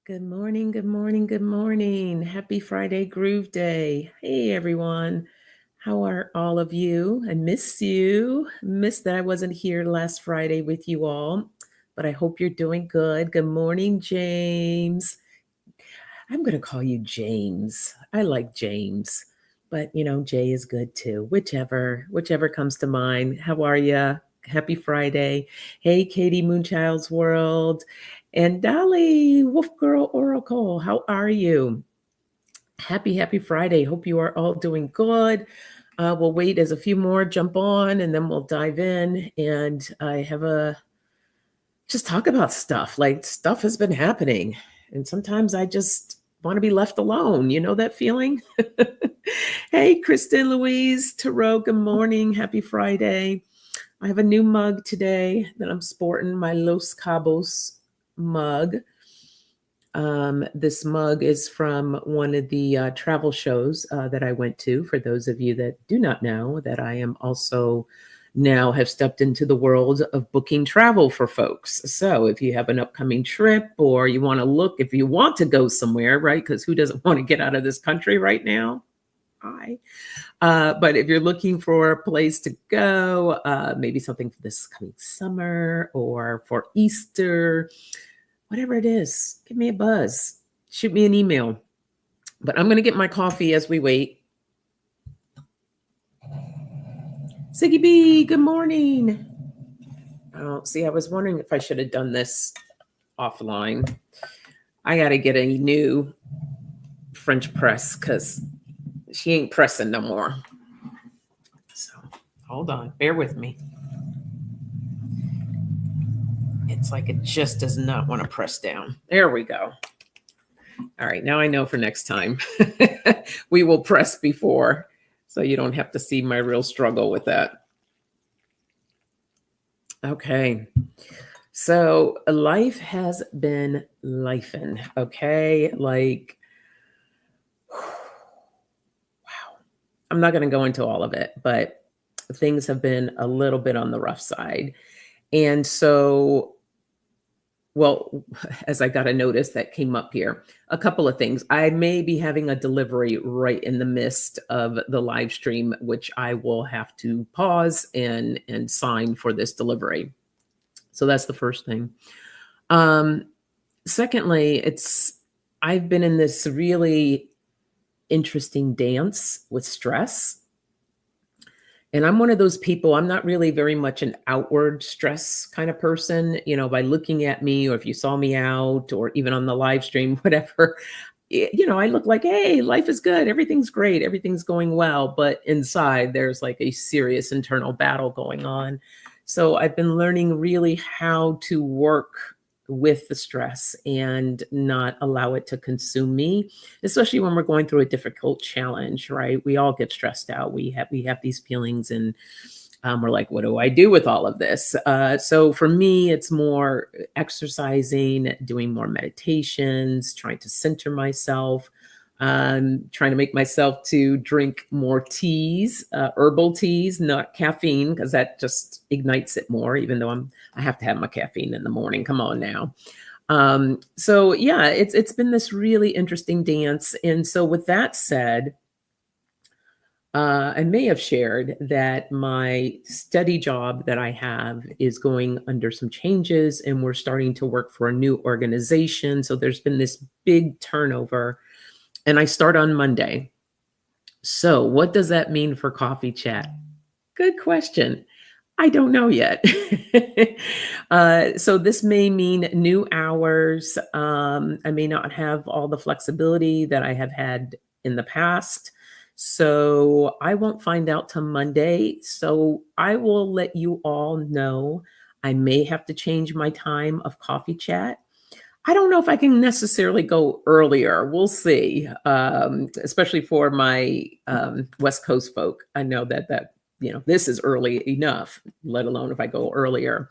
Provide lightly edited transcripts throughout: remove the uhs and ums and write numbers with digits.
Good morning, good morning, good morning. Happy Friday Groove Day. Hey everyone. How are all of you? I miss you. Miss that I wasn't here last Friday with you all, but I hope you're doing good. Good morning, James. I'm going to call you James. I like James, but Jay is good too. Whichever comes to mind. How are you? Happy Friday. Hey, Katie Moonchild's World. And Dolly, Wolf Girl Oracle, how are you? Happy Friday. Hope you are all doing good. We'll wait as a few more jump on and then we'll dive in. And I have a just talk about stuff. Like stuff has been happening. And sometimes I just want to be left alone. You know that feeling? Hey, Kristen, Louise, Tarot, good morning. Happy Friday. I have a new mug today that I'm sporting, my Los Cabos mug. This mug is from one of the travel shows that I went to. For those of you that do not know, that I am also now have stepped into the world of booking travel for folks. So if you have an upcoming trip or you want to look, if you want to go somewhere, right? Because who doesn't want to get out of this country right now? But if you're looking for a place to go, maybe something for this coming summer or for Easter, whatever it is, give me a buzz. Shoot me an email. But I'm going to get my coffee as we wait. Siggy B, good morning. Oh, see, I was wondering if I should have done this offline. I got to get a new French press because she ain't pressing no more. So hold on, bear with me. It's like it just does not want to press down. There we go. All right, now I know for next time. We will press before, so you don't have to see my real struggle with that. Okay. So life has been lifing, okay? Like, wow. I'm not going to go into all of it, but things have been a little bit on the rough side. And so, well, as I got a notice that came up here, a couple of things. I may be having a delivery right in the midst of the live stream, which I will have to pause and sign for this delivery. So that's the first thing. Secondly, I've been in this really interesting dance with stress. And I'm one of those people, I'm not really very much an outward stress kind of person, by looking at me, or if you saw me out or even on the live stream, whatever, I look like, hey, life is good. Everything's great. Everything's going well. But inside there's like a serious internal battle going on. So I've been learning really how to work with the stress and not allow it to consume me, especially when we're going through a difficult challenge, right? We all get stressed out. We have these feelings, and we're like, what do I do with all of this? So for me, it's more exercising, doing more meditations, trying to center myself, trying to make myself to drink more teas, herbal teas, not caffeine, because that just ignites it more, even though I have to have my caffeine in the morning. Come on now. So yeah, it's been this really interesting dance. And so with that said, I may have shared that my steady job that I have is going under some changes, and we're starting to work for a new organization. So there's been this big turnover, and I start on Monday. So what does that mean for Coffee Chat? Good question. I don't know yet. So this may mean new hours. I may not have all the flexibility that I have had in the past. So I won't find out till Monday. So I will let you all know. I may have to change my time of Coffee Chat. I don't know if I can necessarily go earlier. We'll see. Especially for my West Coast folk. I know that this is early enough, let alone if I go earlier.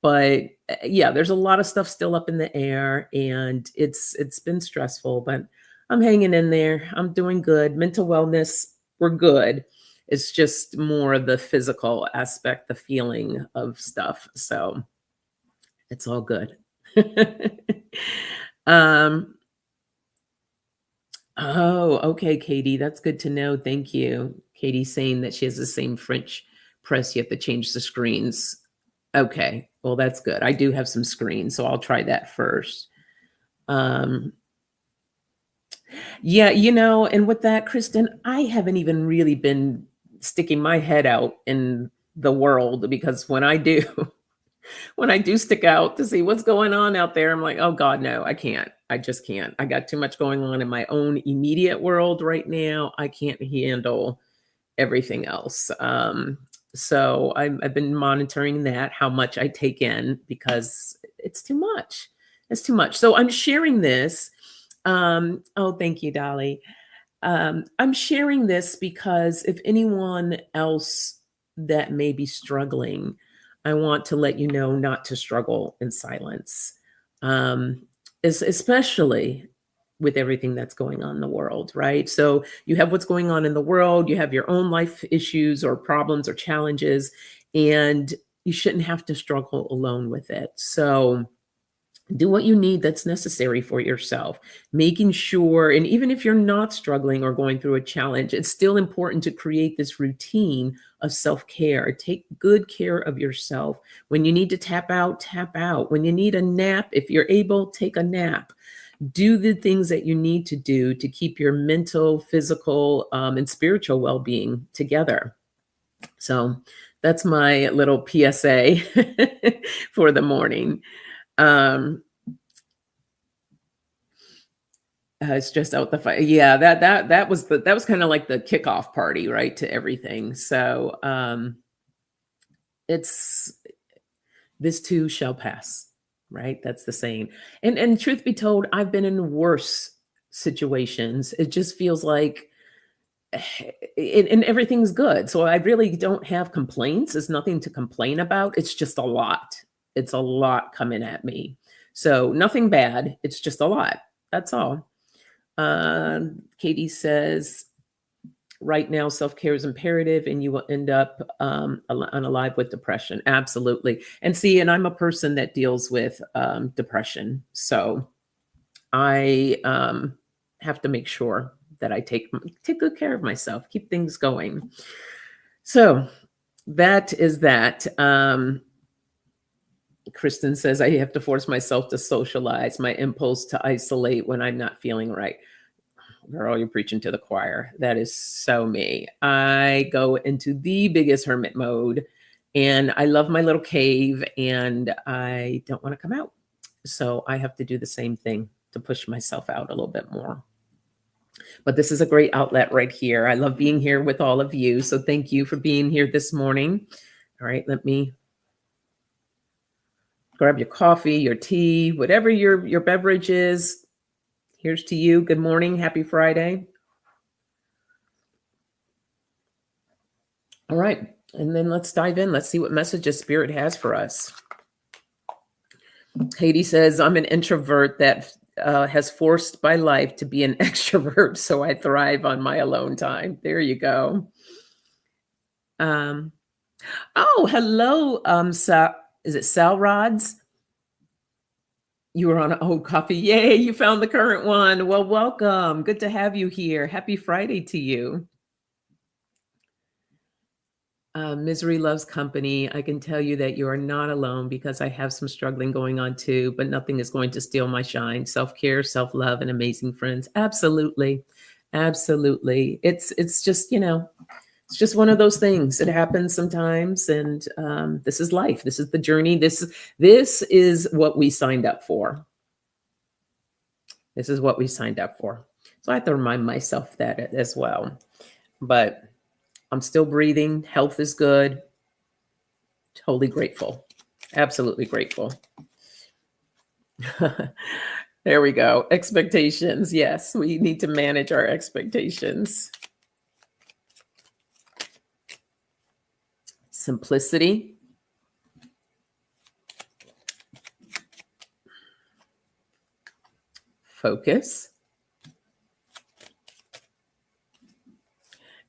But yeah, there's a lot of stuff still up in the air, and it's been stressful, but I'm hanging in there. I'm doing good. Mental wellness, we're good. It's just more of the physical aspect, the feeling of stuff. So it's all good. Um, oh, okay, Katie, that's good to know. Thank you. Katie's saying that she has the same French press. You have to change the screens. Okay, well, that's good. I do have some screens, so I'll try that first. Um, yeah, and with that, Kristen, I haven't even really been sticking my head out in the world because when I do, when I do stick out to see what's going on out there, I'm like, oh God, no, I can't. I just can't. I got too much going on in my own immediate world right now. I can't handle everything else. So I've been monitoring that, how much I take in, because it's too much. It's too much. So I'm sharing this. Oh, thank you, Dolly. I'm sharing this because if anyone else that may be struggling, I want to let you know not to struggle in silence, um, especially with everything that's going on in the world, right? So you have what's going on in the world, you have your own life issues or problems or challenges, and you shouldn't have to struggle alone with it. So do what you need that's necessary for yourself, making sure, and even if you're not struggling or going through a challenge, it's still important to create this routine of self-care. Take good care of yourself. When you need to tap out, tap out. When you need a nap, if you're able, take a nap. Do the things that you need to do to keep your mental, physical, and spiritual well-being together. So that's my little PSA for the morning. Um, it's just out the fire. Yeah, that was kind of like the kickoff party, right, to everything. So it's this too shall pass, right? That's the saying. And truth be told, I've been in worse situations. It just feels like and everything's good. So I really don't have complaints. It's nothing to complain about. It's just a lot. It's a lot coming at me. So nothing bad. It's just a lot. That's all. Katie says, right now, self-care is imperative and you will end up unalive with depression. Absolutely. And see, and I'm a person that deals with depression. So I have to make sure that I take good care of myself, keep things going. So that is that. Kristen says, I have to force myself to socialize, my impulse to isolate when I'm not feeling right. Girl, you're preaching to the choir. That is so me. I go into the biggest hermit mode and I love my little cave and I don't want to come out. So I have to do the same thing to push myself out a little bit more. But this is a great outlet right here. I love being here with all of you. So thank you for being here this morning. All right, let me grab your coffee, your tea, whatever your beverage is. Here's to you. Good morning. Happy Friday. All right. And then let's dive in. Let's see what messages Spirit has for us. Katie says, I'm an introvert that has forced my life to be an extrovert, so I thrive on my alone time. There you go. Oh, hello. Is it Sal Rods? You were on an old coffee. Yay, you found the current one. Well, welcome. Good to have you here. Happy Friday to you. Misery loves company. I can tell you that you are not alone because I have some struggling going on too, but nothing is going to steal my shine. Self-care, self-love, and amazing friends. Absolutely. Absolutely. It's just, it's just one of those things. It happens sometimes. And this is life. This is the journey. This is what we signed up for. This is what we signed up for. So I have to remind myself that as well. But I'm still breathing. Health is good. Totally grateful. Absolutely grateful. There we go. Expectations. Yes, we need to manage our expectations. Simplicity. Focus.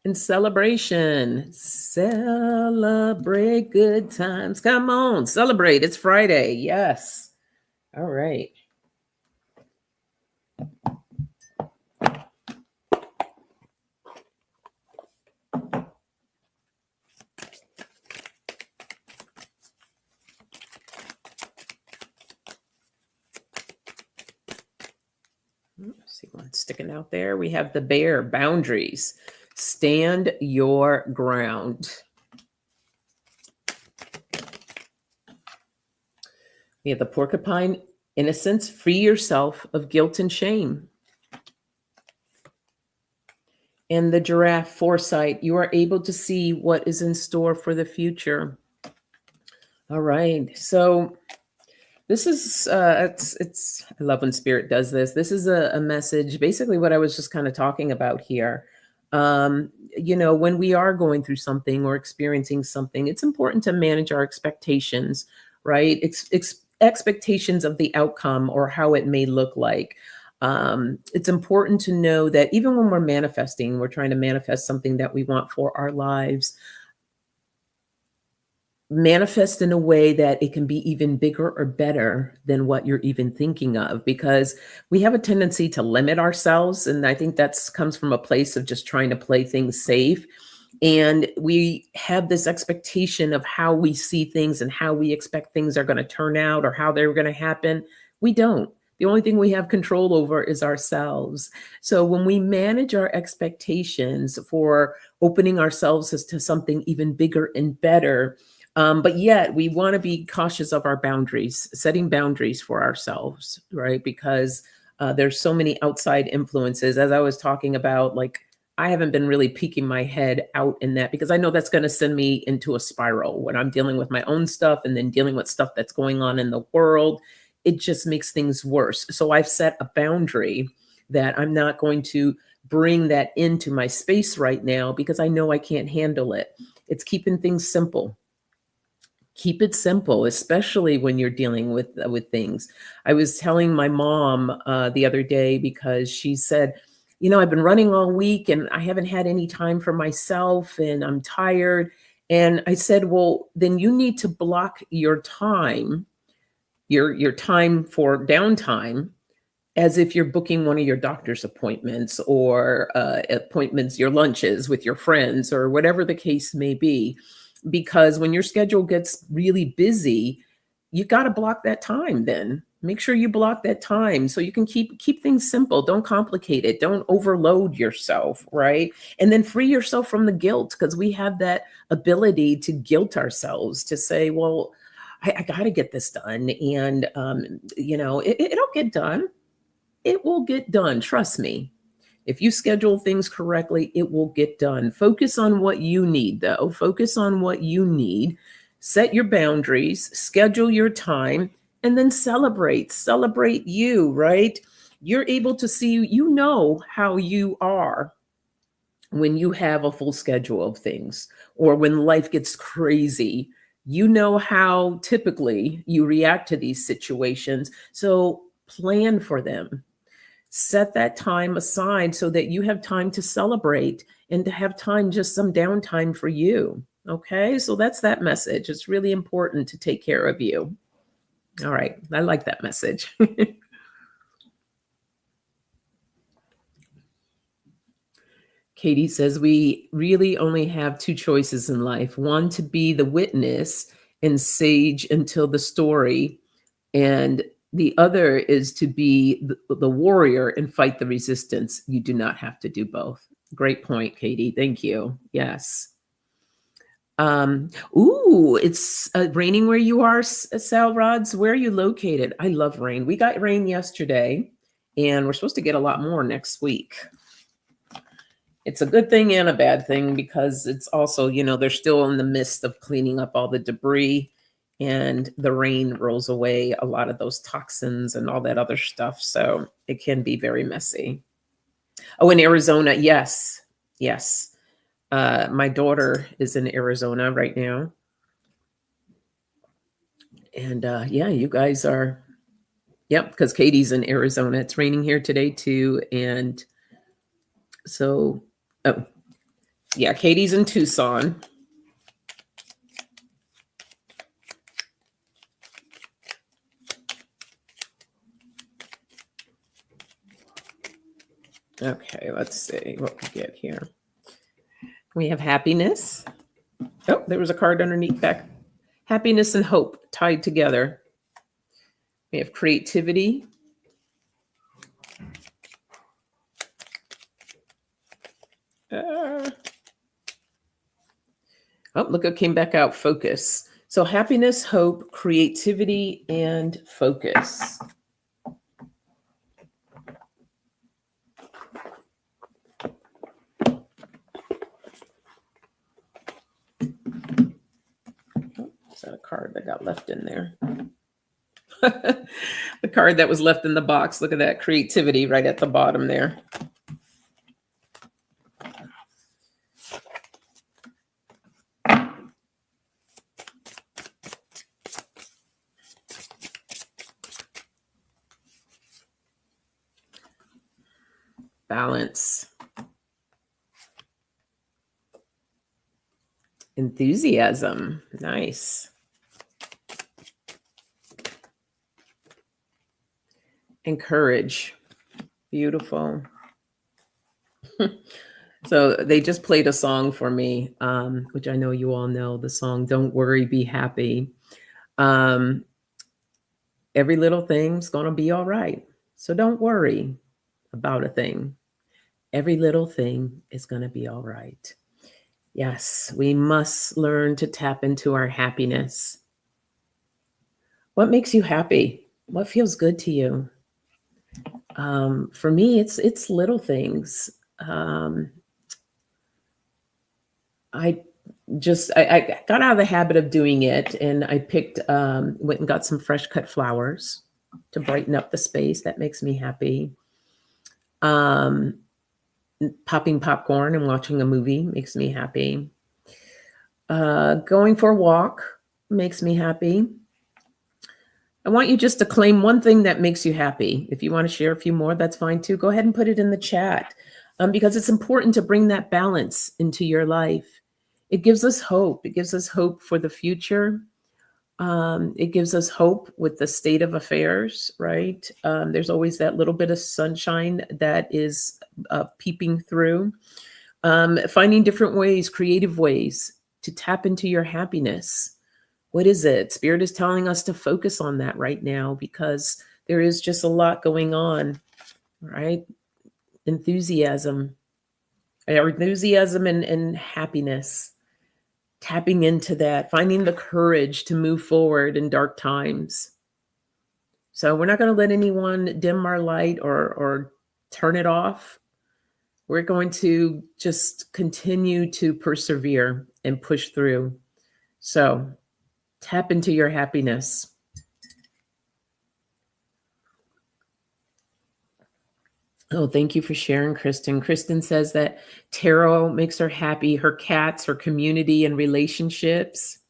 And celebration. Celebrate good times. Come on, celebrate. It's Friday. Yes. All right. See one sticking out there. We have the bear, boundaries. Stand your ground. We have the porcupine, innocence. Free yourself of guilt and shame. And the giraffe, foresight. You are able to see what is in store for the future. All right. So this is it's I love when spirit does this. This is a message, basically what I was just kind of talking about here. When we are going through something or experiencing something, it's important to manage our expectations, right? Expectations of the outcome or how it may look like. It's important to know that even when we're manifesting, we're trying to manifest something that we want for our lives, manifest in a way that it can be even bigger or better than what you're even thinking of, because we have a tendency to limit ourselves, and I think that's comes from a place of just trying to play things safe. And we have this expectation of how we see things and how we expect things are going to turn out or how they're going to happen. We don't. The only thing we have control over is ourselves. So when we manage our expectations for opening ourselves as to something even bigger and better, but yet we want to be cautious of our boundaries, setting boundaries for ourselves, right? Because there's so many outside influences. As I was talking about, like, I haven't been really peeking my head out in that because I know that's going to send me into a spiral when I'm dealing with my own stuff and then dealing with stuff that's going on in the world. It just makes things worse. So I've set a boundary that I'm not going to bring that into my space right now because I know I can't handle it. It's keeping things simple. Keep it simple, especially when you're dealing with things. I was telling my mom the other day because she said, I've been running all week and I haven't had any time for myself and I'm tired. And I said, well, then you need to block your time, your time for downtime, as if you're booking one of your doctor's appointments or appointments, your lunches with your friends or whatever the case may be. Because when your schedule gets really busy, you got to block that time. Then make sure you block that time so you can keep things simple. Don't complicate it. Don't overload yourself, right? And then free yourself from the guilt, because we have that ability to guilt ourselves to say, well, I got to get this done. And, it'll get done. It will get done. Trust me. If you schedule things correctly, it will get done. Focus on what you need, though. Focus on what you need. Set your boundaries, schedule your time, and then celebrate. Celebrate you, right? You're able to see, how you are when you have a full schedule of things or when life gets crazy. You know how typically you react to these situations. So plan for them. Set that time aside so that you have time to celebrate and to have time, just some downtime for you. Okay, so that's that message. It's really important to take care of you. All right, I like that message. Katie says, we really only have two choices in life: one, to be the witness and sage until the story, and the other is to be the warrior and fight the resistance. You do not have to do both. Great point, Katie. Thank you. Yes. It's raining where you are, Sal Rods. Where are you located? I love rain. We got rain yesterday, and we're supposed to get a lot more next week. It's a good thing and a bad thing because it's also, they're still in the midst of cleaning up all the debris, and the rain rolls away a lot of those toxins and all that other stuff. So it can be very messy. Oh, in Arizona. Yes. Yes. My daughter is in Arizona right now. And yeah, you guys are, yep, because Katie's in Arizona. It's raining here today too. And so, oh, yeah, Katie's in Tucson. Okay, let's see what we get here. We have happiness. Oh, there was a card underneath back. Happiness and hope tied together. We have creativity. Uh, oh, look, it came back out. Focus. So happiness, hope, creativity, and focus. Is that a card that got left in there? The card that was left in the box. Look at that creativity right at the bottom there. Balance. Enthusiasm. Nice. And courage. Beautiful. So they just played a song for me, which I know you all know, the song Don't Worry, Be Happy. Every little thing's going to be all right. So don't worry about a thing. Every little thing is going to be all right. Yes, we must learn to tap into our happiness. What makes you happy? What feels good to you? For me, it's little things. I I got out of the habit of doing it, and I went and got some fresh cut flowers to brighten up the space. That makes me happy. Um, Popping popcorn and watching a movie makes me happy. Going for a walk makes me happy. I want you just to claim one thing that makes you happy. If you want to share a few more, that's fine too. Go ahead and put it in the chat, because it's important to bring that balance into your life. It gives us hope. It gives us hope for the future. It gives us hope with the state of affairs, right? There's always that little bit of sunshine that is peeping through. Finding different ways, creative ways to tap into your happiness. What is it? Spirit is telling us to focus on that right now because there is just a lot going on, right? Enthusiasm and happiness. Tapping into that, finding the courage to move forward in dark times. So we're not going to let anyone dim our light or turn it off. We're going to just continue to persevere and push through. So tap into your happiness. Oh, thank you for sharing, Kristen. Kristen says that tarot makes her happy, her cats, her community, and relationships.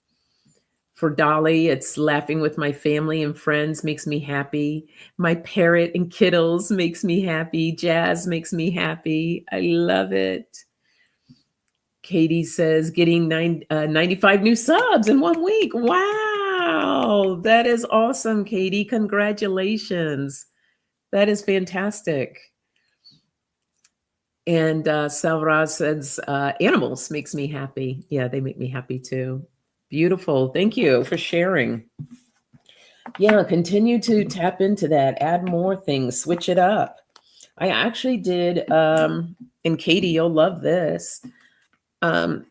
For Dolly, it's laughing with my family and friends makes me happy. My parrot and kittles makes me happy. Jazz makes me happy. I love it. Katie says getting 95 new subs in 1 week. Wow, that is awesome, Katie. Congratulations. That is fantastic. And Salraz says, animals makes me happy. Yeah, they make me happy too. Beautiful. Thank you for sharing. Yeah, continue to tap into that. Add more things. Switch it up. I actually did, and Katie, you'll love this. I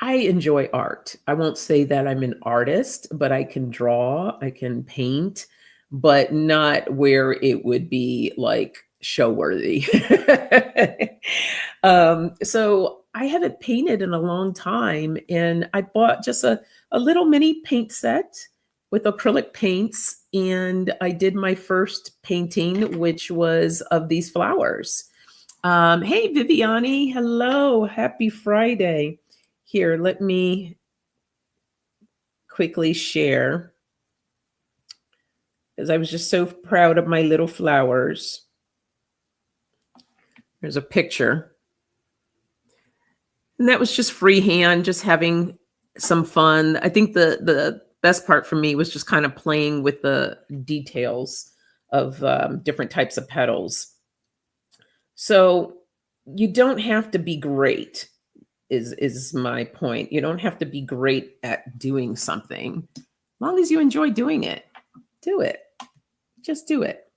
enjoy art. I won't say that I'm an artist, but I can draw, I can paint, but not where it would be like show worthy. So I haven't painted in a long time, and I bought just a little mini paint set with acrylic paints, and I did my first painting, which was of these flowers. Hey, Viviani. Hello. Happy Friday. Here, let me quickly share, because I was just so proud of my little flowers. There's a picture. And that was just freehand, just having some fun. I think the best part for me was just kind of playing with the details of different types of petals. So you don't have to be great is my point. You don't have to be great at doing something. As long as you enjoy doing it, do it. Just do it.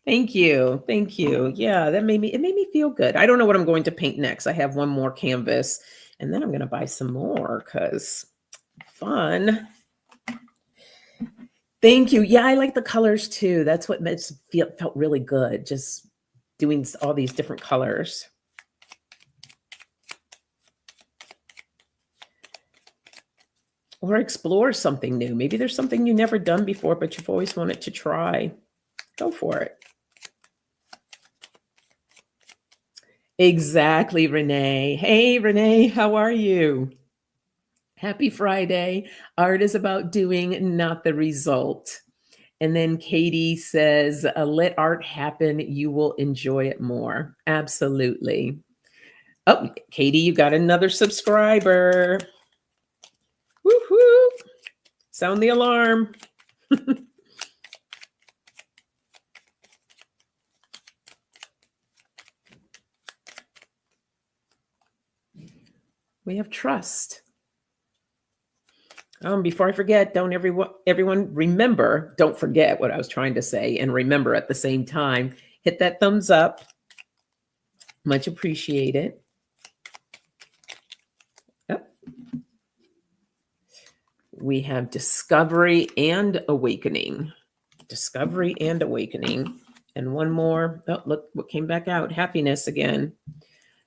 Thank you. Thank you. Yeah, it made me feel good. I don't know what I'm going to paint next. I have one more canvas and then I'm going to buy some more cuz fun. Thank you. Yeah, I like the colors too. That's what felt really good. Just doing all these different colors. Or explore something new. Maybe there's something you've never done before, but you've always wanted to try. Go for it. Exactly, Renee. Hey, Renee, how are you? Happy Friday. Art is about doing, not the result. And then Katie says, let art happen. You will enjoy it more. Absolutely. Oh, Katie, you got another subscriber. Woohoo! Sound the alarm. We have trust. Before I forget, don't everyone remember, don't forget what I was trying to say and remember at the same time, hit that thumbs up. Much appreciated. Yep. We have discovery and awakening. Discovery and awakening. And one more. Oh, look what came back out. Happiness again.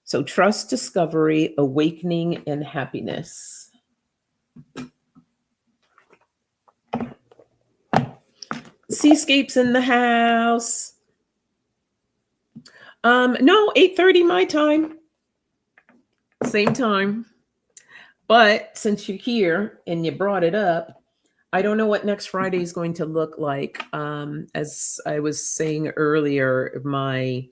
So trust, discovery, awakening, and happiness. Seascapes in the house. No, 8:30 my time. Same time. But since you're here and you brought it up, I don't know what next Friday is going to look like. As I was saying earlier, my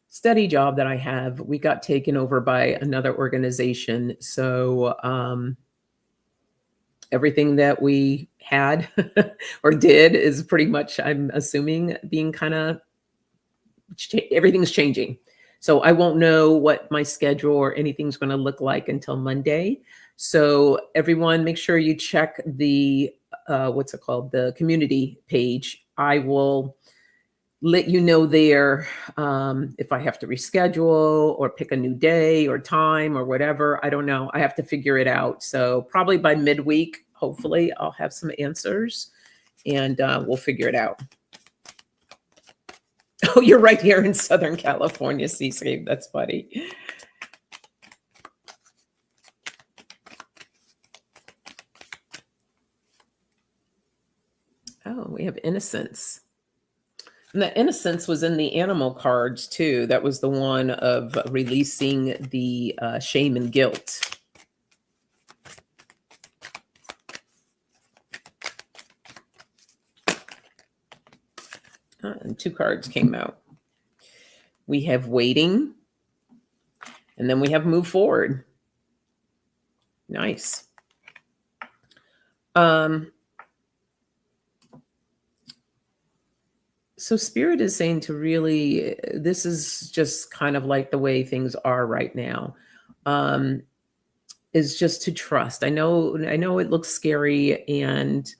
steady job that I have, we got taken over by another organization. So everything that we had or did is pretty much, I'm assuming, being kind of, everything's changing. So I won't know what my schedule or anything's going to look like until Monday. So everyone, make sure you check the, what's it called? The community page. I will let you know there if I have to reschedule or pick a new day or time or whatever. I don't know. I have to figure it out. So probably by midweek, hopefully I'll have some answers and we'll figure it out. Oh, you're right here in Southern California, Seascape. That's funny. Oh, we have innocence. And the innocence was in the animal cards too. That was the one of releasing the shame and guilt. And 2 cards came out. We have waiting, and then we have move forward. Nice. So Spirit is saying to really, this is just kind of like the way things are right now, is just to trust. I know it looks scary and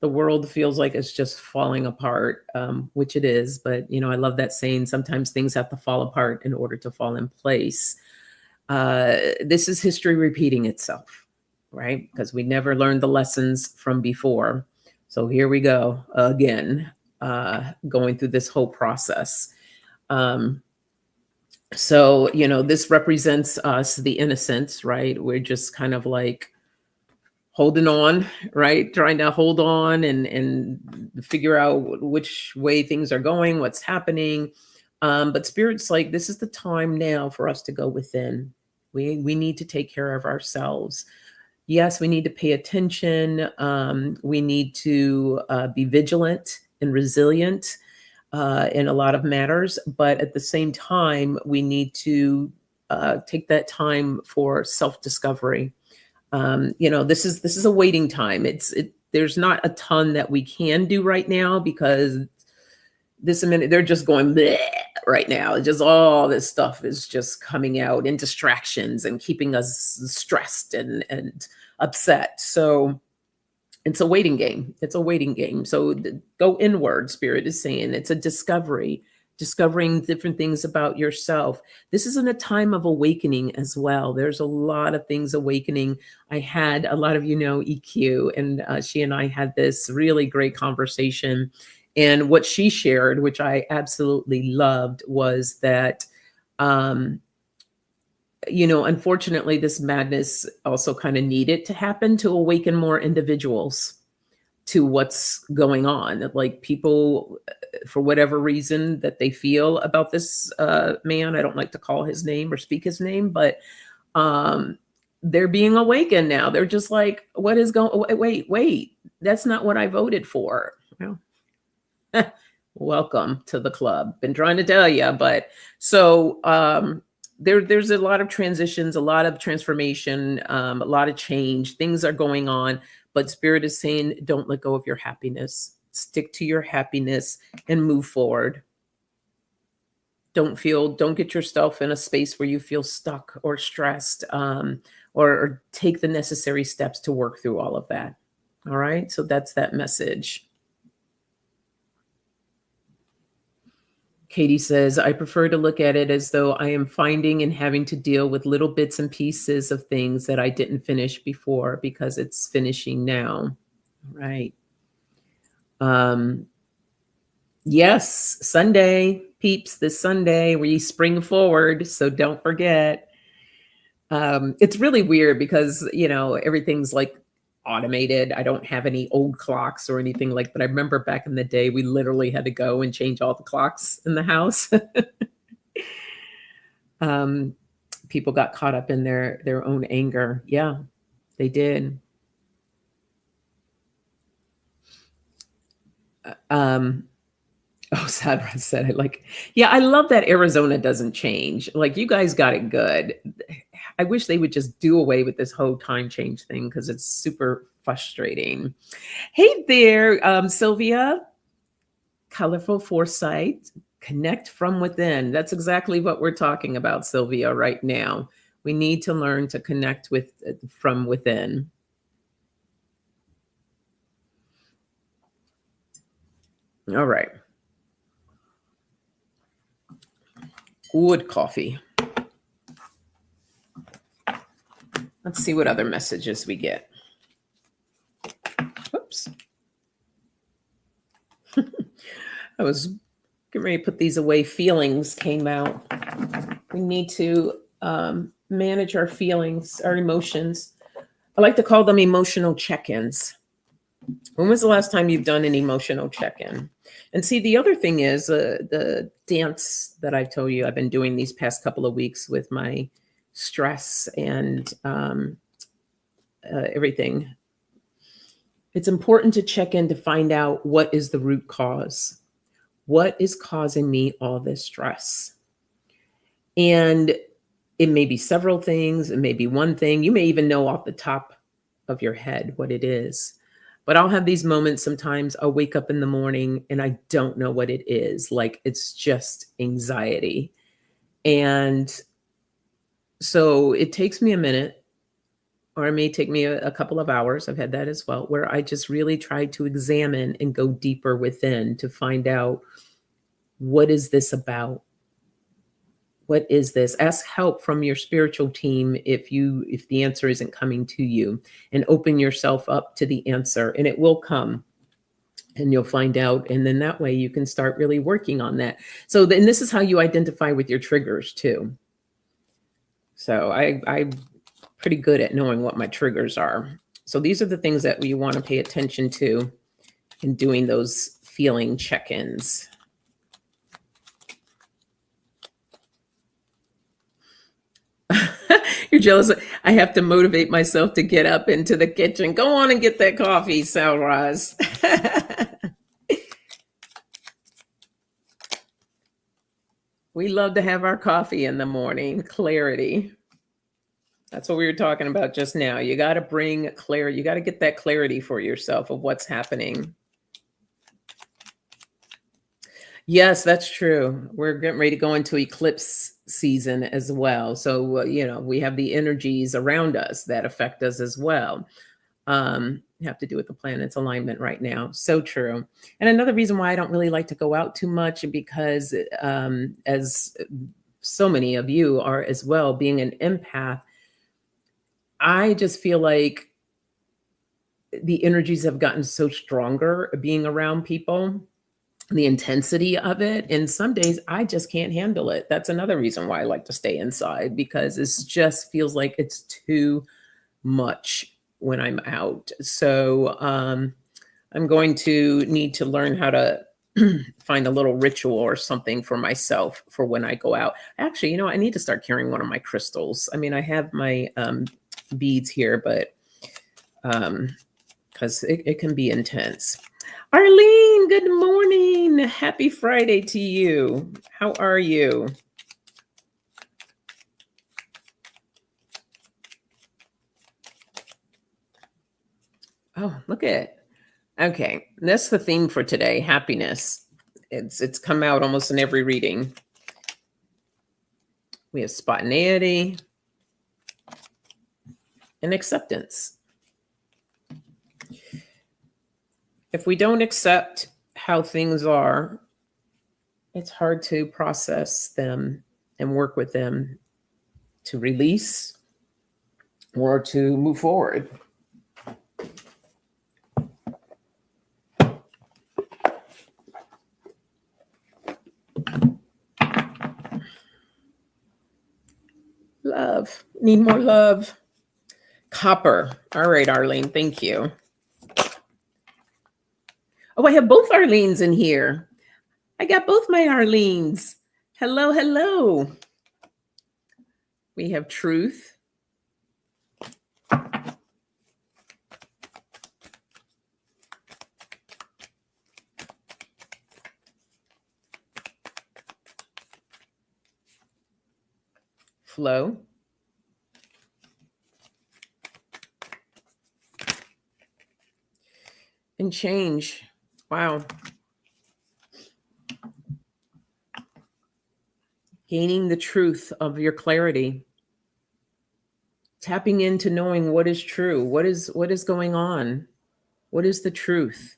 the world feels like it's just falling apart, which it is. But, I love that saying, sometimes things have to fall apart in order to fall in place. This is history repeating itself, right? Because we never learned the lessons from before. So here we go again, going through this whole process. So, this represents us, the innocents, right? We're just kind of like holding on, right? Trying to hold on and figure out which way things are going, what's happening. But Spirit's like, this is the time now for us to go within. We need to take care of ourselves. Yes, we need to pay attention. We need to be vigilant and resilient in a lot of matters. But at the same time, we need to take that time for self-discovery. This is a waiting time. There's not a ton that we can do right now because this minute they're just going bleh, right now. Just all this stuff is just coming out in distractions and keeping us stressed and upset. So it's a waiting game. It's a waiting game. So go inward, Spirit is saying. It's a discovery, discovering different things about yourself. This isn't a time of awakening as well. There's a lot of things awakening. I had a lot of you know EQ, and she and I had this really great conversation. And what she shared, which I absolutely loved, was that unfortunately, this madness also kind of needed to happen to awaken more individuals to what's going on. Like people, for whatever reason that they feel about this man, I don't like to call his name or speak his name, but they're being awakened now. They're just like, what is going? Wait, that's not what I voted for. Welcome to the club. Been trying to tell you, but so there's a lot of transitions, a lot of transformation, a lot of change. Things are going on, but Spirit is saying, don't let go of your happiness. Stick to your happiness and move forward. Don't get yourself in a space where you feel stuck or stressed, or take the necessary steps to work through all of that. All right. So that's that message. Katie says, I prefer to look at it as though I am finding and having to deal with little bits and pieces of things that I didn't finish before because it's finishing now. Right. Yes, Sunday, peeps, this Sunday we spring forward. So don't forget. It's really weird because, everything's like automated. I don't have any old clocks or anything like that. I remember back in the day, we literally had to go and change all the clocks in the house. People got caught up in their own anger. Yeah, they did. Sadra said it like, yeah, I love that Arizona doesn't change. Like, you guys got it good. I wish they would just do away with this whole time change thing because it's super frustrating. Hey there, Sylvia. Colorful foresight, connect from within. That's exactly what we're talking about, Sylvia, right now. We need to learn to connect with from within. All right. Good coffee. Let's see what other messages we get. Oops. I was getting ready to put these away. Feelings came out. We need to manage our feelings, our emotions. I like to call them emotional check-ins. When was the last time you've done an emotional check-in? And see, the other thing is the dance that I've told you I've been doing these past couple of weeks with my stress and everything. It's important to check in to find out what is the root cause. What is causing me all this stress? And it may be several things. It may be one thing. You may even know off the top of your head what it is. But I'll have these moments sometimes. I'll wake up in the morning and I don't know what it is. Like, it's just anxiety. And so it takes me a minute, or it may take me a couple of hours. I've had that as well, where I just really try to examine and go deeper within to find out, what is this about? What is this? Ask help from your spiritual team if the answer isn't coming to you, and open yourself up to the answer, and it will come and you'll find out. And then that way you can start really working on that. So then this is how you identify with your triggers too. So I'm pretty good at knowing what my triggers are. So these are the things that we want to pay attention to in doing those feeling check-ins. You're jealous. I have to motivate myself to get up into the kitchen. Go on and get that coffee, Salraz. We love to have our coffee in the morning. Clarity. That's what we were talking about just now. You got to bring clarity. You got to get that clarity for yourself of what's happening. Yes, that's true. We're getting ready to go into eclipse season as well. So, we have the energies around us that affect us as well. Have to do with the planet's alignment right now. So true. And another reason why I don't really like to go out too much because as so many of you are as well, being an empath, I just feel like the energies have gotten so stronger being around people, the intensity of it. And some days I just can't handle it. That's another reason why I like to stay inside because it just feels like it's too much when I'm out. So I'm going to need to learn how to find a little ritual or something for myself for when I go out. Actually, I need to start carrying one of my crystals. I mean, I have my beads here, but because it can be intense. Arlene, good morning. Happy Friday to you. How are you? Oh, look at. Okay, that's the theme for today, happiness. It's come out almost in every reading. We have spontaneity and acceptance. If we don't accept how things are, it's hard to process them and work with them to release or to move forward. Love. Need more love. Copper. All right, Arlene. Thank you. Oh, I have both Arlenes in here. I got both my Arlenes. Hello, hello. We have truth. Flow. And change. Wow. Gaining the truth of your clarity. Tapping into knowing what is true. What is going on? What is the truth?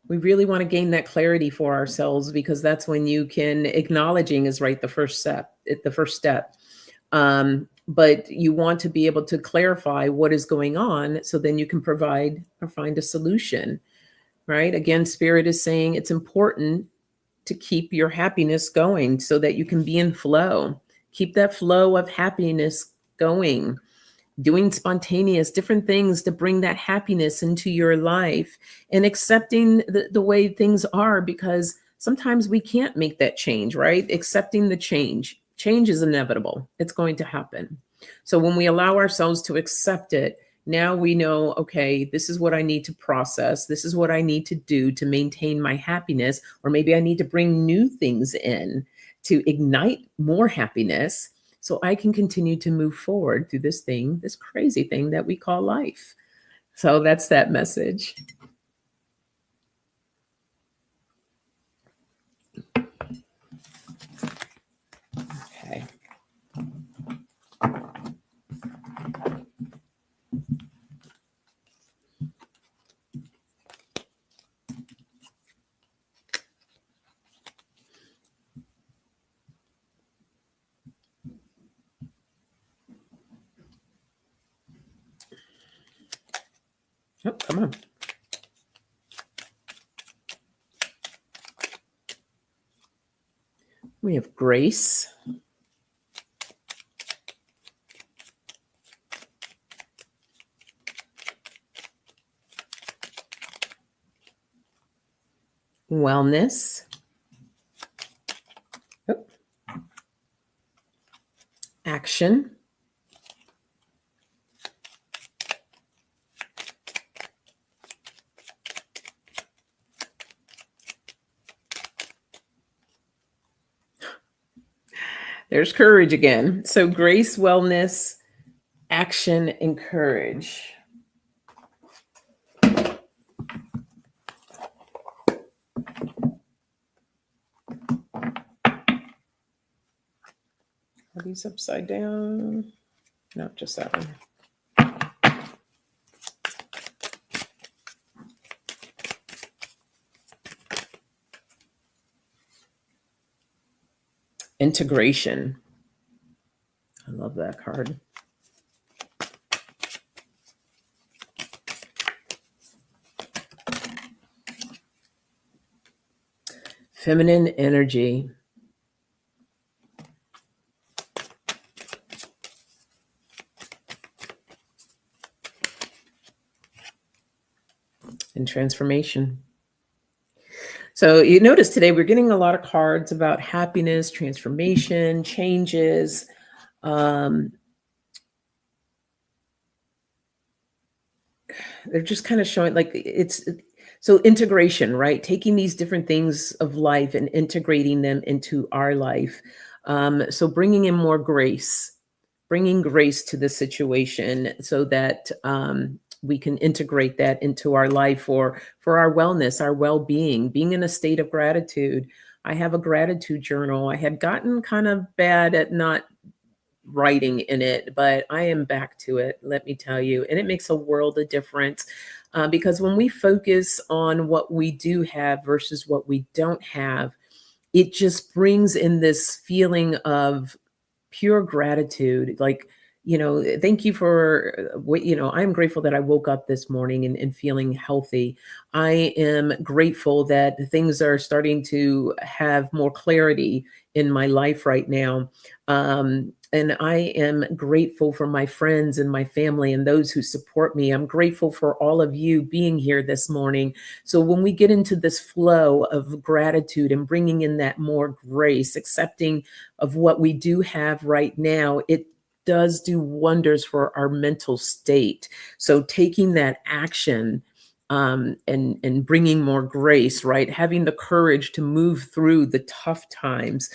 We really want to gain that clarity for ourselves because that's when you can acknowledging is right the first step. The first step. But you want to be able to clarify what is going on so then you can provide or find a solution, right? Again, Spirit is saying it's important to keep your happiness going so that you can be in flow. Keep that flow of happiness going, doing spontaneous different things to bring that happiness into your life and accepting the way things are because sometimes we can't make that change, right? Accepting the change. Change is inevitable. It's going to happen. So when we allow ourselves to accept it, now we know, okay, this is what I need to process. This is what I need to do to maintain my happiness. Or maybe I need to bring new things in to ignite more happiness so I can continue to move forward through this thing, this crazy thing that we call life. So that's that message. Okay. Oh, come on. We have grace. Wellness. Oh. Action. There's courage again. So grace, wellness, action, and courage. these upside down? No, just that one. Integration. I love that card. Feminine energy. And transformation. So you notice today we're getting a lot of cards about happiness, transformation, changes. They're just kind of showing like so integration, right? Taking these different things of life and integrating them into our life. So bringing in more grace, bringing grace to the situation so that we can integrate that into our life for our wellness, our well-being, being in a state of gratitude. I have a gratitude journal. I had gotten kind of bad at not writing in it, but I am back to it, let me tell you. And it makes a world of difference because when we focus on what we do have versus what we don't have, it just brings in this feeling of pure gratitude. Like, thank you for what, I'm grateful that I woke up this morning and feeling healthy. I am grateful that things are starting to have more clarity in my life right now. And I am grateful for my friends and my family and those who support me. I'm grateful for all of you being here this morning. So when we get into this flow of gratitude and bringing in that more grace, accepting of what we do have right now, it does do wonders for our mental state. So taking that action and bringing more grace, right? Having the courage to move through the tough times,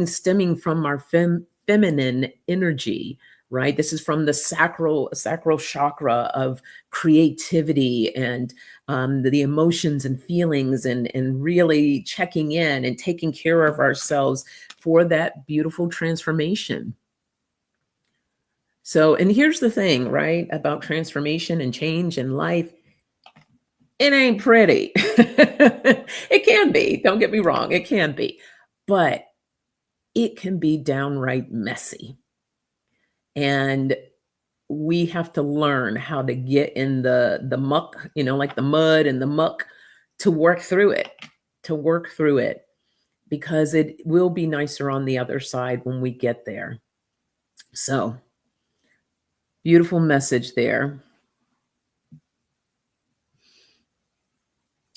stemming from our feminine energy, right? This is from the sacral chakra of creativity and the emotions and feelings and really checking in and taking care of ourselves for that beautiful transformation. So, and here's the thing, right, about transformation and change in life. It ain't pretty. It can be, don't get me wrong, it can be, but it can be downright messy. And we have to learn how to get in the muck, like the mud and the muck, to work through it, because it will be nicer on the other side when we get there. So, beautiful message there.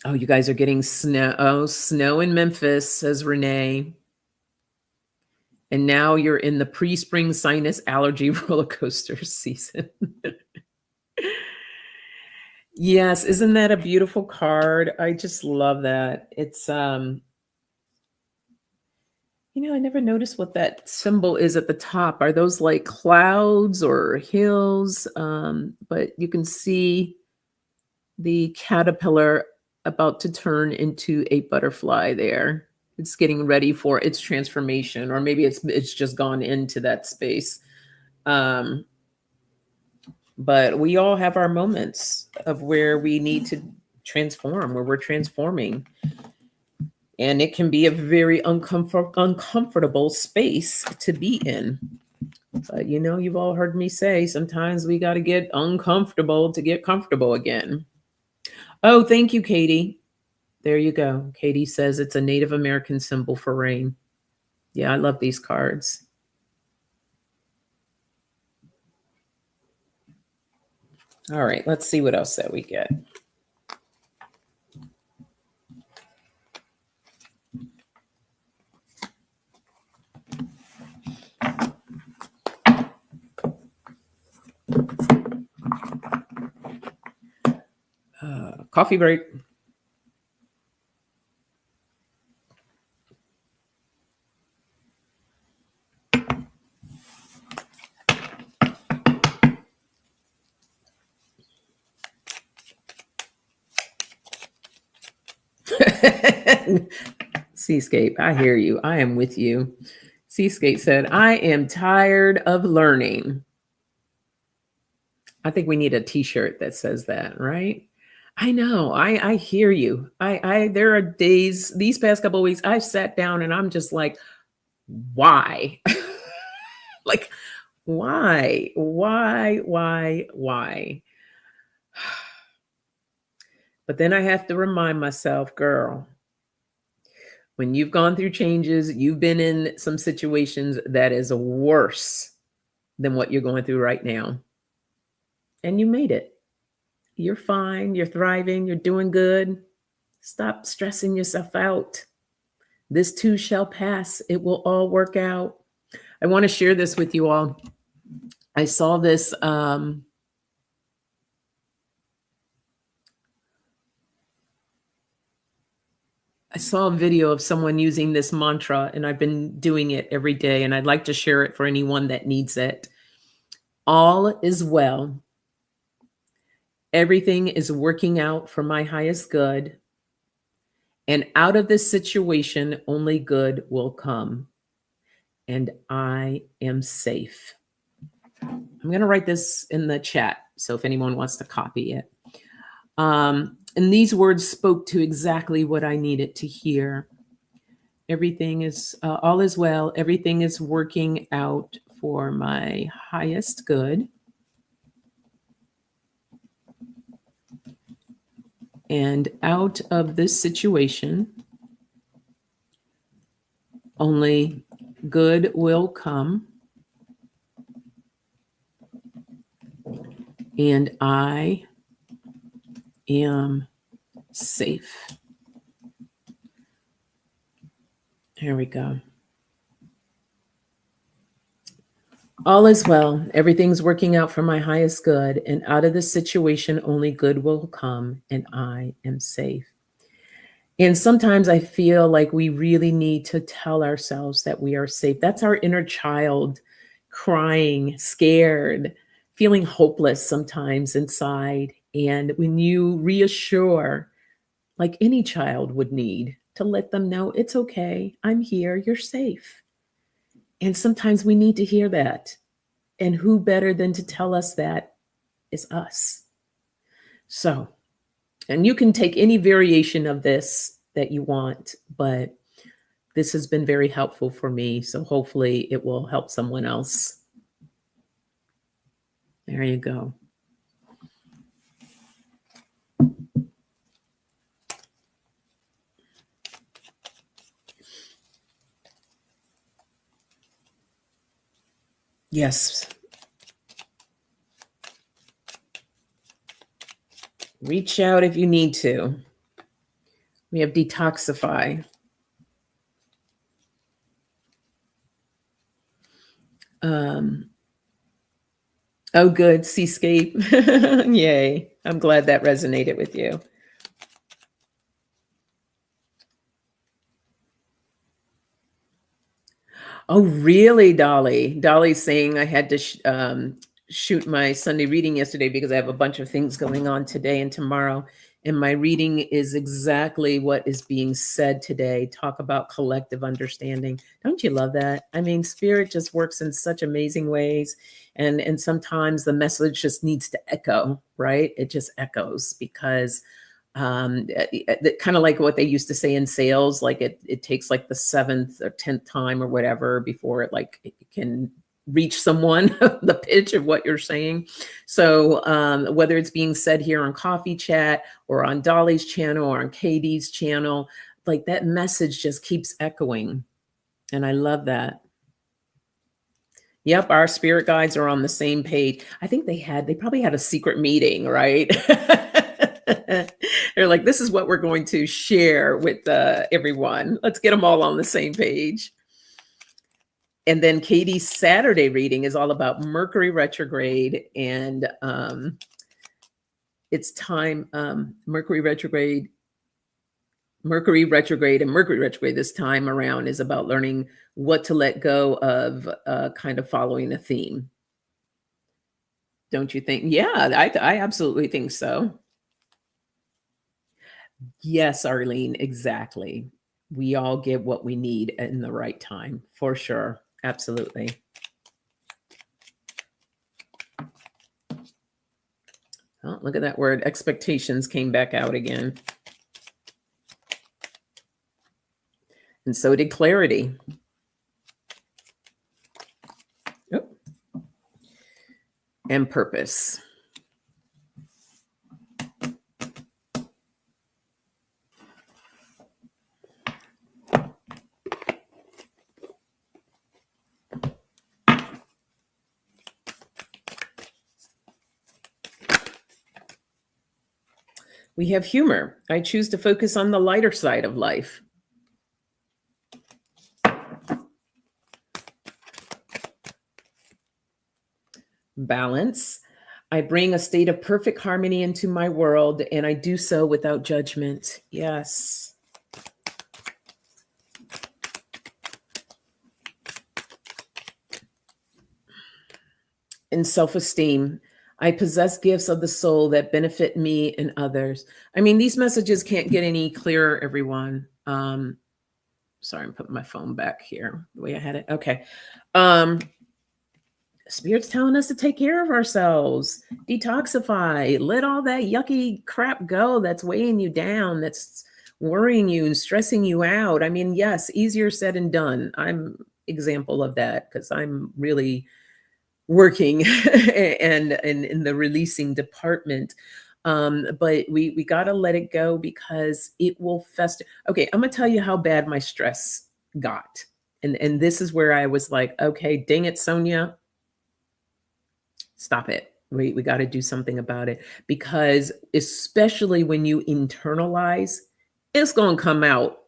Oh, you guys are getting snow. Oh, snow in Memphis, says Renee. And now you're in the pre-spring sinus allergy roller coaster season. Yes, isn't that a beautiful card? I just love that. It's I never noticed what that symbol is at the top. Are those like clouds or hills? But you can see the caterpillar about to turn into a butterfly there. It's getting ready for its transformation, or maybe it's just gone into that space. But we all have our moments of where we need to transform, where we're transforming. And it can be a very uncomfortable space to be in. But you've all heard me say, sometimes we got to get uncomfortable to get comfortable again. Oh, thank you, Katie. There you go. Katie says it's a Native American symbol for rain. Yeah, I love these cards. All right, let's see what else that we get. Coffee break. Seascape, I hear you. I am with you. Seascape said, I am tired of learning. I think we need a t-shirt that says that, right? I know. I hear you. I there are days these past couple of weeks I've sat down and I'm just like, why? Like, why? Why? But then I have to remind myself, girl, when you've gone through changes, you've been in some situations that is worse than what you're going through right now. And you made it. You're fine. You're thriving. You're doing good. Stop stressing yourself out. This too shall pass. It will all work out. I want to share this with you all. I saw this. I saw a video of someone using this mantra, and I've been doing it every day, and I'd like to share it for anyone that needs it. All is well. Everything is working out for my highest good. And out of this situation, only good will come. And I am safe. I'm going to write this in the chat. So if anyone wants to copy it. And these words spoke to exactly what I needed to hear. Everything is, all is well. Everything is working out for my highest good. And out of this situation, only good will come. And I am safe. Here we go. All is well. Everything's working out for my highest good. And out of this situation, only good will come. And I am safe. And sometimes I feel like we really need to tell ourselves that we are safe. That's our inner child crying, scared, feeling hopeless sometimes inside. And when you reassure, like any child would need, to let them know it's okay, I'm here, you're safe. And sometimes we need to hear that. And who better than to tell us that is us. So, and you can take any variation of this that you want, but this has been very helpful for me. So hopefully it will help someone else. There you go. Yes. Reach out if you need to. We have detoxify. Oh, good. Seascape. Yay. I'm glad that resonated with you. Oh, really, Dolly? Dolly's saying I had to shoot my Sunday reading yesterday because I have a bunch of things going on today and tomorrow. And my reading is exactly what is being said today. Talk about collective understanding. Don't you love that? I mean, spirit just works in such amazing ways. And sometimes the message just needs to echo, right? It just echoes because kind of like what they used to say in sales, like it takes like the 7th or 10th time or whatever before it can reach someone, the pitch of what you're saying. So whether it's being said here on Coffee Chat or on Dolly's channel or on Katie's channel, like that message just keeps echoing. And I love that. Yep, our spirit guides are on the same page. I think they probably had a secret meeting, right? They're like, this is what we're going to share with everyone. Let's get them all on the same page. And then Katie's Saturday reading is all about Mercury retrograde. And it's time, Mercury retrograde this time around is about learning what to let go of, kind of following a theme. Don't you think? Yeah, I absolutely think so. Yes, Arlene, exactly. We all get what we need in the right time, for sure. Absolutely. Oh, look at that word. Expectations came back out again. And so did clarity. Oh. And purpose. We have humor. I choose to focus on the lighter side of life. Balance. I bring a state of perfect harmony into my world, and I do so without judgment. Yes. And self-esteem. I possess gifts of the soul that benefit me and others. I mean, these messages can't get any clearer, everyone. Sorry, I'm putting my phone back here the way I had it. Okay. Spirit's telling us to take care of ourselves, detoxify, let all that yucky crap go that's weighing you down, that's worrying you and stressing you out. I mean, yes, easier said than done. I'm example of that because I'm really working and in the releasing department. But we got to let it go because it will fester. Okay, I'm gonna tell you how bad my stress got. And this is where I was like, okay, dang it, Sonja, stop it. We got to do something about it because especially when you internalize, it's going to come out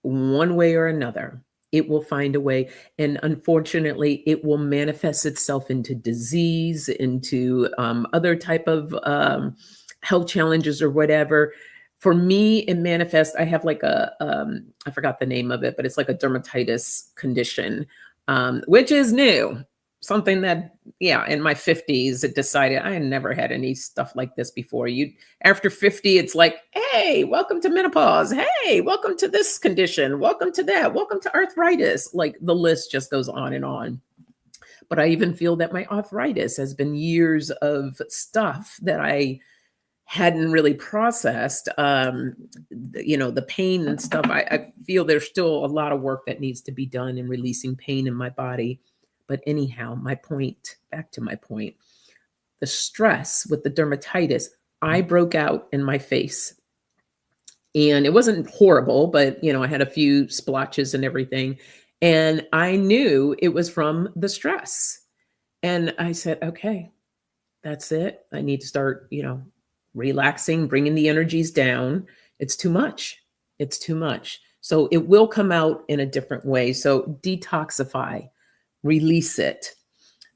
one way or another. It will find a way. And unfortunately, it will manifest itself into disease, into other type of health challenges or whatever. For me, it manifests, I have like I forgot the name of it, but it's like a dermatitis condition, which is new. Something that, yeah, in my 50s, it decided I had never had any stuff like this before. After 50, it's like, hey, welcome to menopause. Hey, welcome to this condition. Welcome to that. Welcome to arthritis. Like the list just goes on and on. But I even feel that my arthritis has been years of stuff that I hadn't really processed. The pain and stuff. I feel there's still a lot of work that needs to be done in releasing pain in my body. But anyhow, back to my point, the stress with the dermatitis, I broke out in my face. And it wasn't horrible, but I had a few splotches and everything. And I knew it was from the stress. And I said, okay, that's it. I need to start, relaxing, bringing the energies down. It's too much. It's too much. So it will come out in a different way. So detoxify. Release it.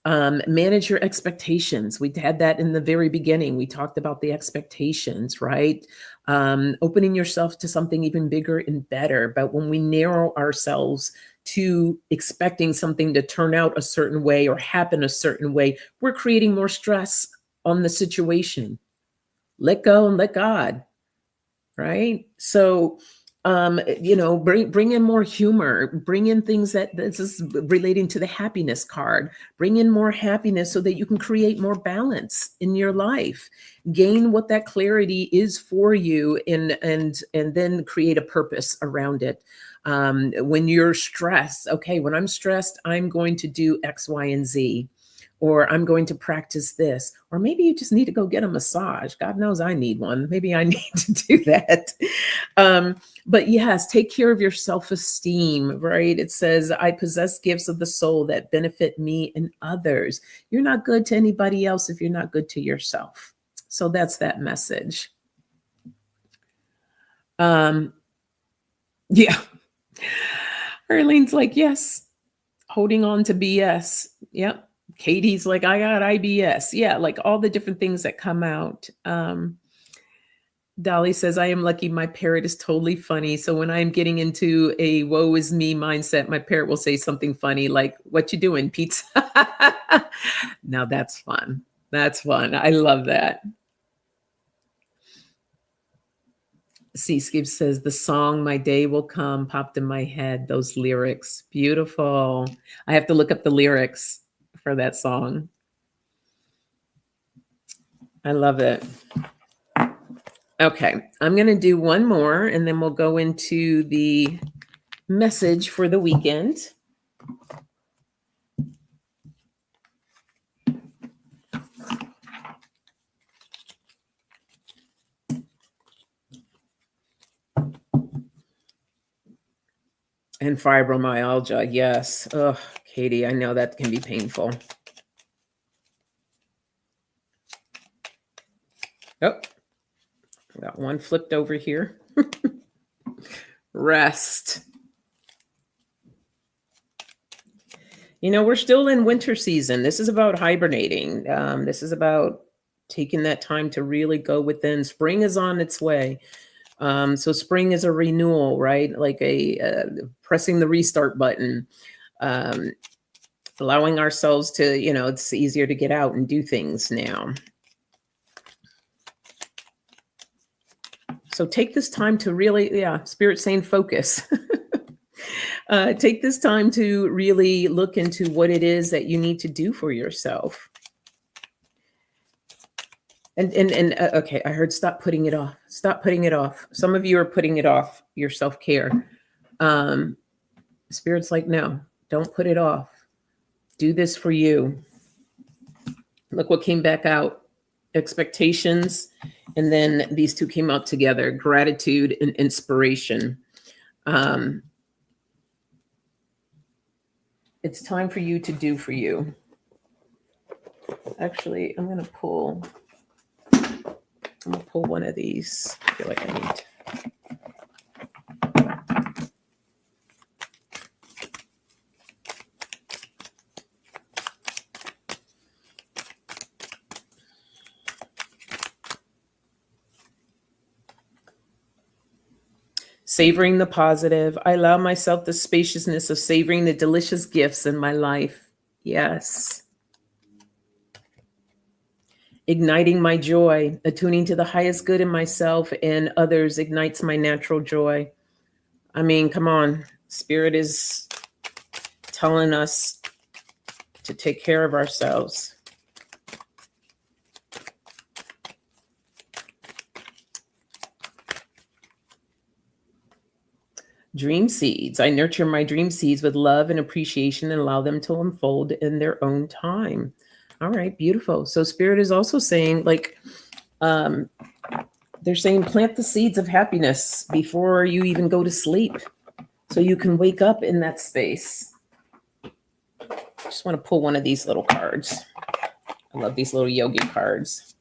Manage your expectations. We had that in the very beginning. We talked about the expectations, right? Opening yourself to something even bigger and better. But when we narrow ourselves to expecting something to turn out a certain way or happen a certain way, we're creating more stress on the situation. Let go and let God, right? So bring in more humor, bring in things that this is relating to the happiness card, bring in more happiness so that you can create more balance in your life, gain what that clarity is for you, and then create a purpose around it. When you're stressed, okay, when I'm stressed, I'm going to do X, Y, and Z. Or I'm going to practice this. Or maybe you just need to go get a massage. God knows I need one. Maybe I need to do that. But yes, take care of your self-esteem, right? It says, I possess gifts of the soul that benefit me and others. You're not good to anybody else if you're not good to yourself. So that's that message. Yeah. Arlene's like, yes, holding on to BS. Yep. Katie's like, I got IBS. Yeah, like all the different things that come out. Dolly says, I am lucky my parrot is totally funny. So when I'm getting into a woe is me mindset, my parrot will say something funny like, what you doing, pizza? Now that's fun. That's fun. I love that. Seaskip says, the song My Day Will Come popped in my head. Those lyrics. Beautiful. I have to look up the lyrics for that song. I love it. Okay, I'm going to do one more and then we'll go into the message for the weekend. And fibromyalgia, yes. Oh, Katie, I know that can be painful. Oh, got one flipped over here. Rest. You know, we're still in winter season. This is about hibernating. This is about taking that time to really go within. Spring is on its way. So spring is a renewal, right? Like pressing the restart button, allowing ourselves to, it's easier to get out and do things now. So take this time to really, Spirit saying focus. Take this time to really look into what it is that you need to do for yourself. And okay, I heard stop putting it off. Stop putting it off. Some of you are putting it off, your self-care. Spirit's like, no, don't put it off. Do this for you. Look what came back out. Expectations. And then these two came out together, gratitude and inspiration. It's time for you to do for you. Actually, I'm going to pull one of these. I feel like I need to. Savoring the positive. I allow myself the spaciousness of savoring the delicious gifts in my life. Yes. Igniting my joy, attuning to the highest good in myself and others ignites my natural joy. I mean, come on. Spirit is telling us to take care of ourselves. Dream seeds. I nurture my dream seeds with love and appreciation and allow them to unfold in their own time. All right, beautiful. So Spirit is also saying, like, they're saying plant the seeds of happiness before you even go to sleep so you can wake up in that space. I just want to pull one of these little cards. I love these little yogi cards.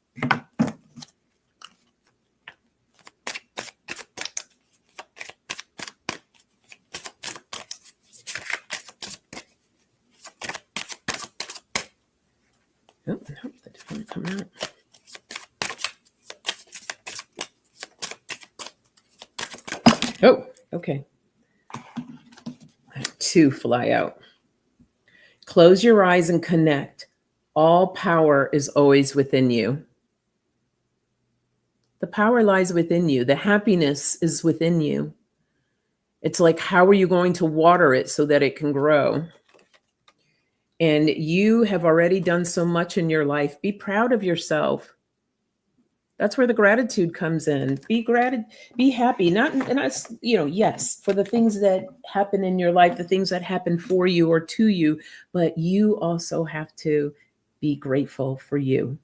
Oh, no, that didn't come out. Oh, okay. Two fly out. Close your eyes and connect. All power is always within you. The power lies within you. The happiness is within you. It's like, how are you going to water it so that it can grow? And you have already done so much in your life. Be proud of yourself. That's where the gratitude comes in. Be happy. Not, yes, for the things that happen in your life, the things that happen for you or to you, but you also have to be grateful for you.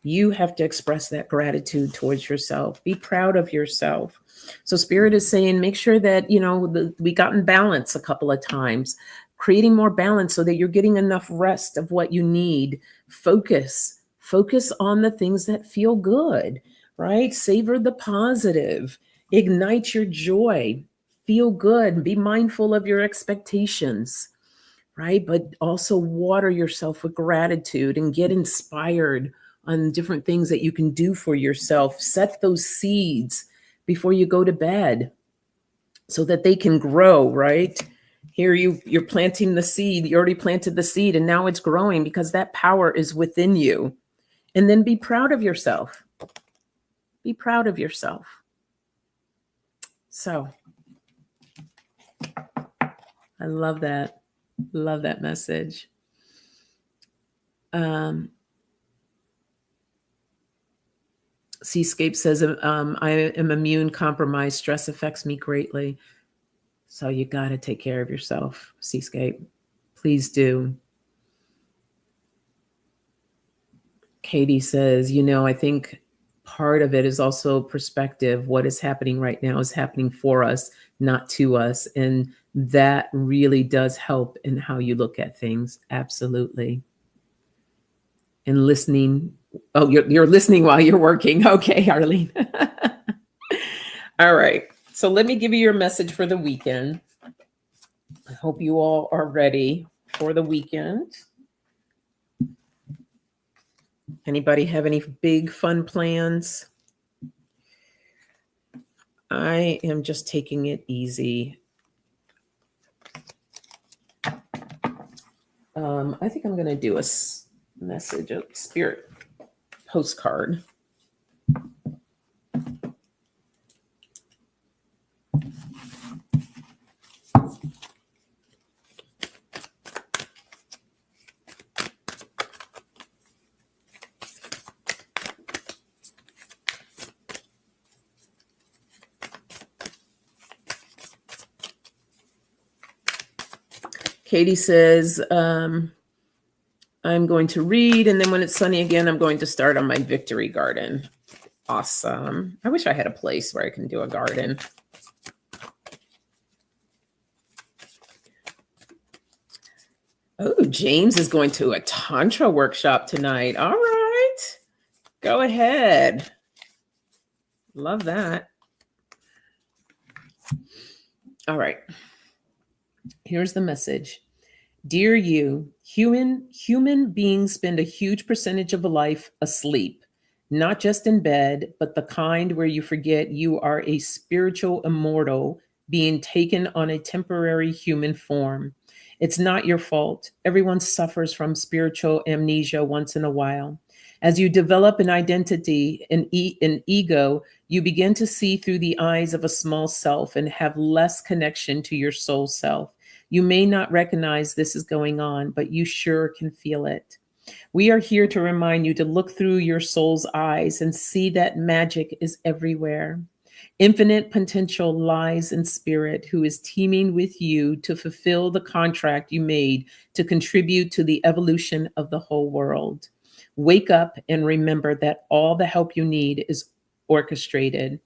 You have to express that gratitude towards yourself. Be proud of yourself. So Spirit is saying, make sure that, we got in balance a couple of times, creating more balance so that you're getting enough rest of what you need. Focus on the things that feel good, right? Savor the positive, ignite your joy, feel good, be mindful of your expectations, right? But also water yourself with gratitude and get inspired on different things that you can do for yourself. Set those seeds before you go to bed so that they can grow, right? Here you're planting the seed. You already planted the seed and now it's growing because that power is within you. And then be proud of yourself. Be proud of yourself. So I love that. Love that message. Seascape says, I am immune compromised. Stress affects me greatly. So you got to take care of yourself, Seascape. Please do. Katie says, I think part of it is also perspective. What is happening right now is happening for us, not to us. And that really does help in how you look at things. Absolutely. And listening. Oh, you're listening while you're working. Okay, Arlene. All right. So let me give you your message for the weekend. I hope you all are ready for the weekend. Anybody have any big fun plans? I am just taking it easy. I think I'm going to do a message, a spirit postcard. Katie says, I'm going to read, and then when it's sunny again, I'm going to start on my victory garden. Awesome. I wish I had a place where I can do a garden. Oh, James is going to a Tantra workshop tonight. All right. Go ahead. Love that. All right. Here's the message. Dear you, human beings spend a huge percentage of life asleep, not just in bed, but the kind where you forget you are a spiritual immortal being taken on a temporary human form. It's not your fault. Everyone suffers from spiritual amnesia once in a while. As you develop an identity, an ego, you begin to see through the eyes of a small self and have less connection to your soul self. You may not recognize this is going on, but you sure can feel it. We are here to remind you to look through your soul's eyes and see that magic is everywhere. Infinite potential lies in spirit, who is teaming with you to fulfill the contract you made to contribute to the evolution of the whole world. Wake up and remember that all the help you need is orchestrated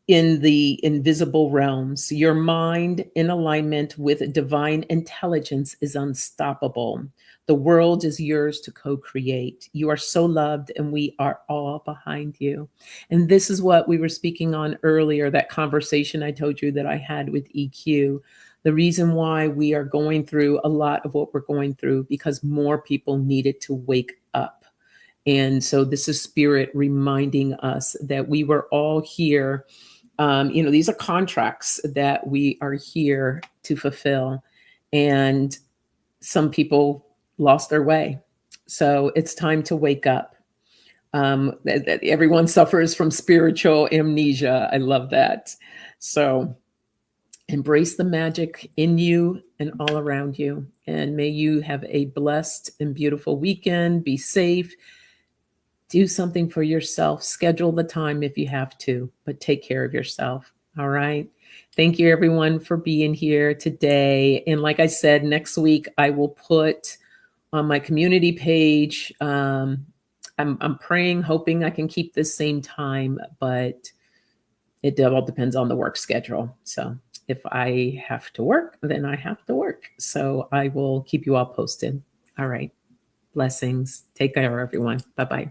in the invisible realms. Your mind in alignment with divine intelligence is unstoppable. The world is yours to co-create. You are so loved, and we are all behind you. And this is what we were speaking on earlier, that conversation I told you that I had with EQ. The reason why we are going through a lot of what we're going through, because more people needed to wake up. And so this is spirit reminding us that we were all here. These are contracts that we are here to fulfill. And some people lost their way. So it's time to wake up. Everyone suffers from spiritual amnesia. I love that. So embrace the magic in you and all around you. And may you have a blessed and beautiful weekend. Be safe. Do something for yourself. Schedule the time if you have to, but take care of yourself. All right. Thank you, everyone, for being here today. And like I said, next week I will put on my community page. I'm praying, hoping I can keep this same time, but it all depends on the work schedule. So if I have to work, then I have to work. So I will keep you all posted. All right. Blessings. Take care, everyone. Bye-bye.